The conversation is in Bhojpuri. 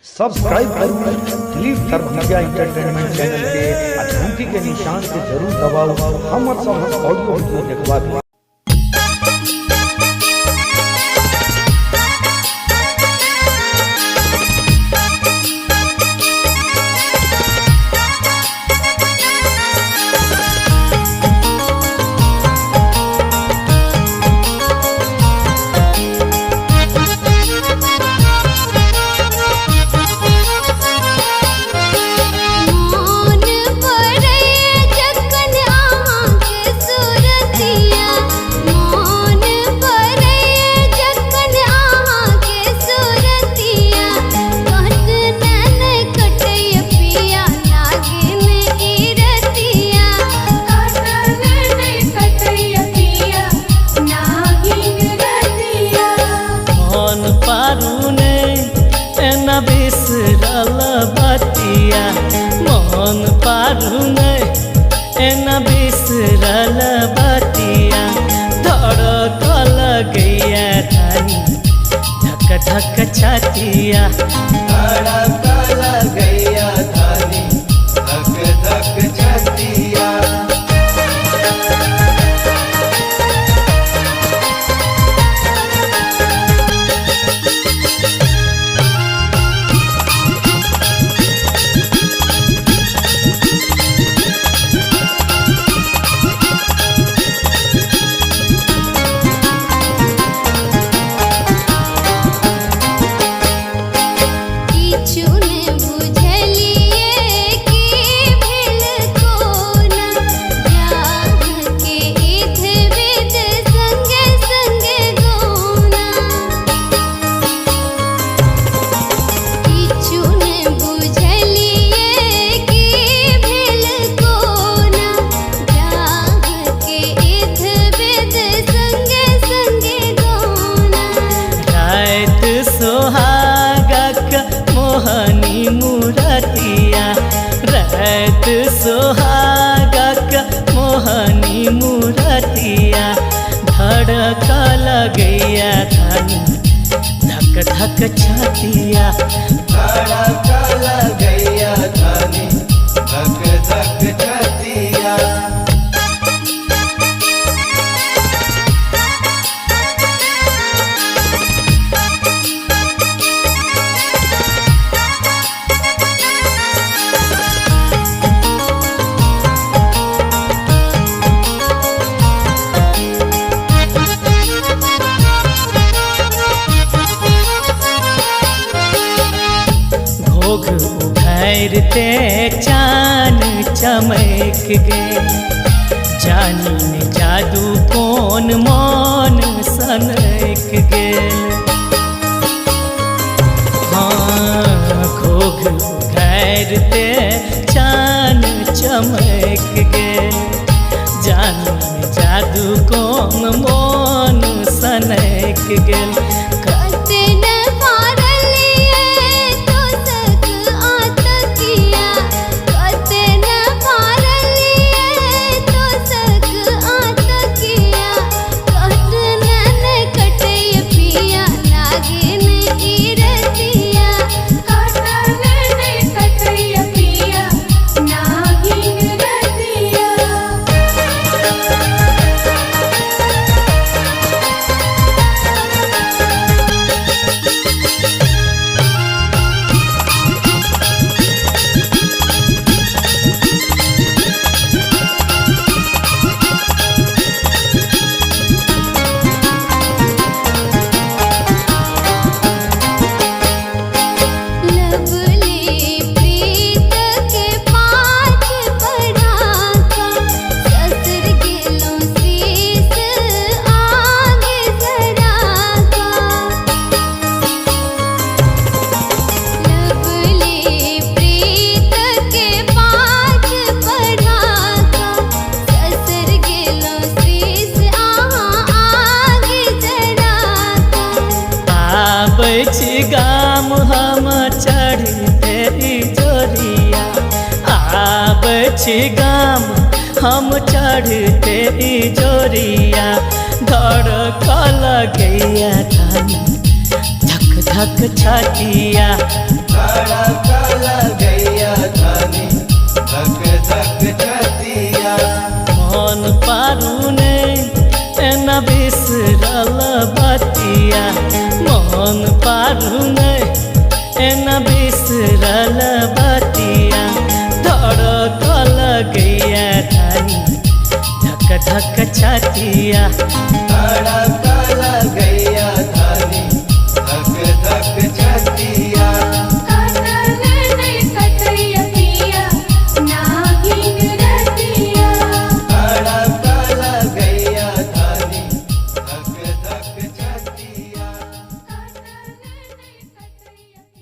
सब्सक्राइब करो दिलीप सर्वज्ञ एंटरटेनमेंट चैनल के घंटी के निशान के जरूर दबाओ। हम सब ऑडियो वीडियो देखवा दो। मोहन पारू एना बिसरल बतिया धड़कल गैया धानी धक धक छतिया धड़कल गैया धानी धक धक छतिया। मोहनी मूरतिया रहत सोहागक मोहनी मूरतिया धड़कल गैया धानी धक धक छतिया धड़कल गैया धानी धक धक छतिया। घोघ उभरते चान चमक गे जानी में जादू कौन मन सनक गेल। हाँ घोघ उभरते चान चमक गेल जानी में जादू कौन मन सनक गेल। गाम हम चढ़ते जोरिया आब गाम हम चढ़ते जोरिया धड़कल गैया धानी धक धक छतिया। एना बिसरल बतिया धड़कल गैया धानी धक धक छतिया धड़का